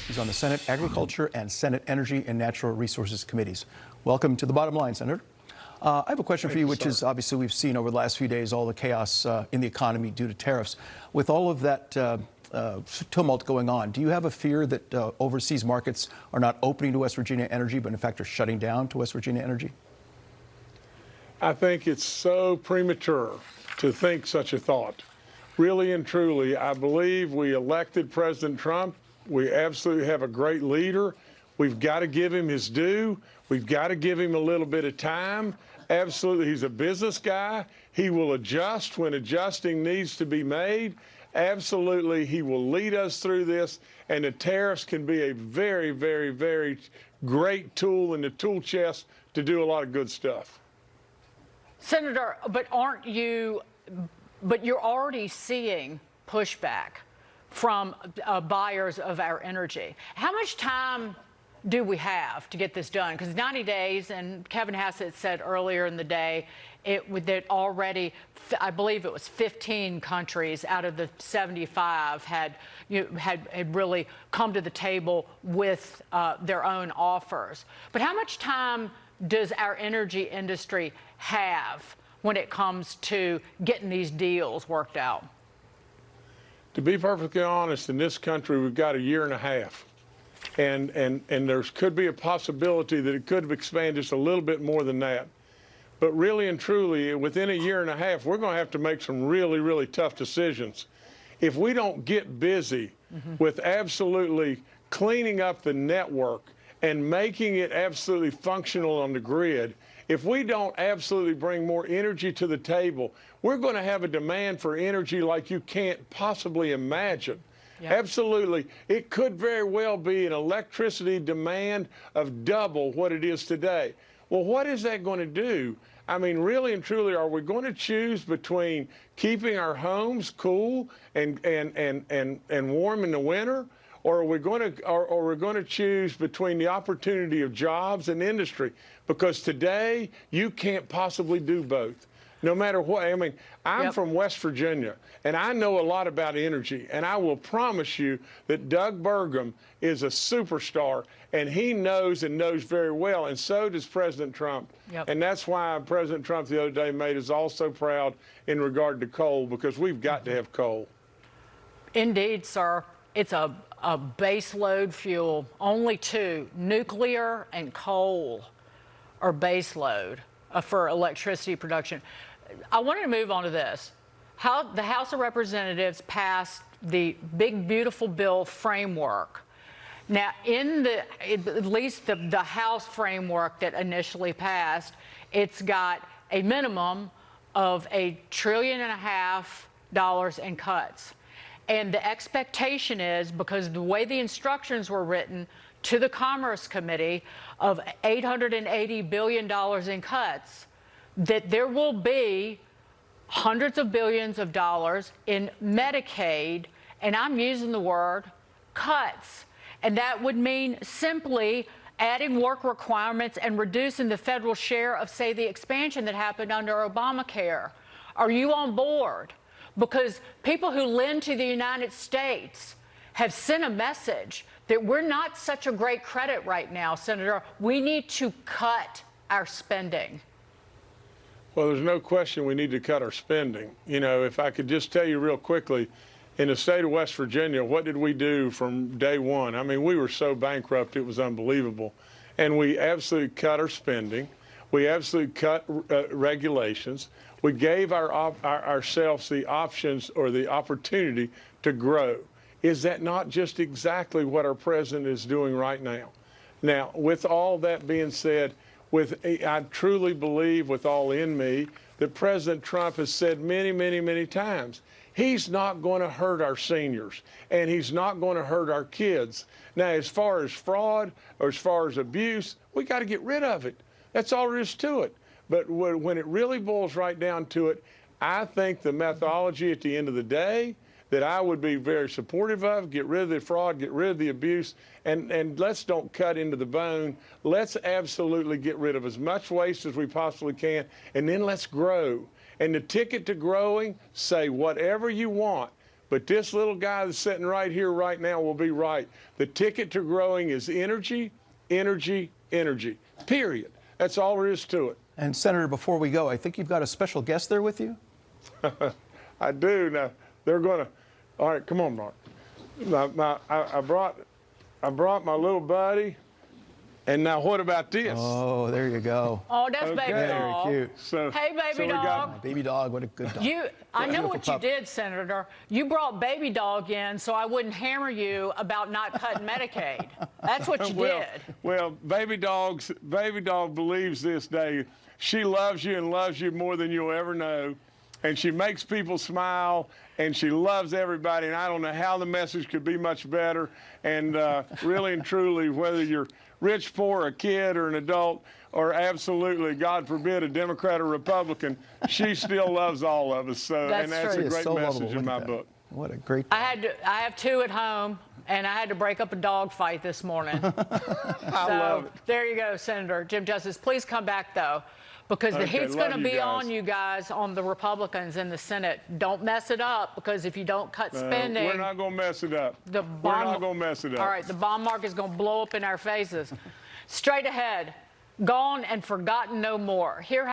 He's on the Senate Agriculture and Senate Energy and Natural Resources Committees. Welcome to the bottom line, Senator. I have a question for you, which is obviously we've seen over the last few days all the chaos in the economy due to tariffs. With all of that tumult going on, do you have a fear that overseas markets are not opening to West Virginia energy, but in fact are shutting down to West Virginia energy? I think it's so premature to think such a thought. Really and truly, I believe we elected President Trump. We absolutely have a great leader. We've got to give him his due. We've got to give him a little bit of time. Absolutely, he's a business guy. He will adjust when adjusting needs to be made. Absolutely, he will lead us through this, and the tariffs can be a very, very, very great tool in the tool chest to do a lot of good stuff. Senator, but you're already seeing pushback from buyers of our energy. How much time do we have to get this done? Because 90 days, and Kevin Hassett said earlier in the day, that already, I believe it was 15 countries out of the 75 had really come to the table with their own offers. But how much time does our energy industry have when it comes to getting these deals worked out? To be perfectly honest, in this country, we've got a year and a half. And there could be a possibility that it could have expanded just a little bit more than that. But really and truly, within a year and a half, we're going to have to make some really, really tough decisions. If we don't get busy with absolutely cleaning up the network and making it absolutely functional on the grid, if we don't absolutely bring more energy to the table, we're going to have a demand for energy like you can't possibly imagine. Yep. Absolutely. It could very well be an electricity demand of double what it is today. Well, what is that going to do? I mean, really and truly, are we going to choose between keeping our homes cool and warm in the winter? Or are we going to choose between the opportunity of jobs and industry? Because today, you can't possibly do both. No matter what, I mean, I'm from West Virginia, and I know a lot about energy, and I will promise you that Doug Burgum is a superstar, and he knows and knows very well, and so does President Trump. Yep. And that's why President Trump the other day made us all so proud in regard to coal, because we've got to have coal. Indeed, sir. It's a base load fuel. Only two, nuclear and coal, are base load for electricity production. I wanted to move on to this. How the House of Representatives passed the big, beautiful bill framework. Now, at least the House framework that initially passed, it's got a minimum of $1.5 trillion in cuts. And the expectation is, because the way the instructions were written to the Commerce Committee of $880 billion in cuts, that there will be hundreds of billions of dollars in Medicaid, and I'm using the word cuts. And that would mean simply adding work requirements and reducing the federal share of, say, the expansion that happened under Obamacare. Are you on board? Because people who lend to the United States have sent a message that we're not such a great credit right now, Senator. We need to cut our spending. Well, there's no question we need to cut our spending. You know, if I could just tell you real quickly, in the state of West Virginia, what did we do from day one? I mean, we were so bankrupt, it was unbelievable. And we absolutely cut our spending. We absolutely cut regulations. We gave ourselves the options or the opportunity to grow. Is that not just exactly what our president is doing right now? Now, with all that being said, I truly believe with all in me that President Trump has said many, many, many times, he's not going to hurt our seniors, and he's not going to hurt our kids. Now, as far as fraud or as far as abuse, we got to get rid of it. That's all there is to it. But when it really boils right down to it, I think the methodology at the end of the day that I would be very supportive of, get rid of the fraud, get rid of the abuse, and let's don't cut into the bone. Let's absolutely get rid of as much waste as we possibly can, and then let's grow. And the ticket to growing, say whatever you want, But this little guy that's sitting right here right now will be right. The ticket to growing is energy, energy, energy, period. That's all there is to it. And Senator, before we go, I think you've got a special guest there with you? I do. Now, they're going to, all right, come on, Mark. Now, I brought my little buddy. And now what about this? Oh, there you go. Oh, that's Okay. Baby Dog. Very cute. So, Hey, Baby we Dog. got- Baby Dog, what a good dog. I know Beautiful what pup. you did, Senator. You brought Baby Dog in so I wouldn't hammer you about not cutting Medicaid. That's what you did. Well, Baby Dog believes this, Dave. She loves you and loves you more than you'll ever know. And she makes people smile, and she loves everybody. And I don't know how the message could be much better. And really and truly, whether you're rich, poor, a kid, or an adult, or absolutely, God forbid, a Democrat or Republican, she still loves all of us. So, That's and that's true. a She is great so message lovable. in Look my at that. book. What a great I have two at home, and I had to break up a dog fight this morning. I love it. There you go, Senator Jim Justice. Please come back, though, because the Okay, heat's love going to you be guys. on you guys, on the Republicans in the Senate. Don't mess it up, because if you don't cut spending, We're not going to mess it up. the We're bond, not going to mess it up. All right, the bond market is going to blow up in our faces. Straight ahead, gone and forgotten no more. Here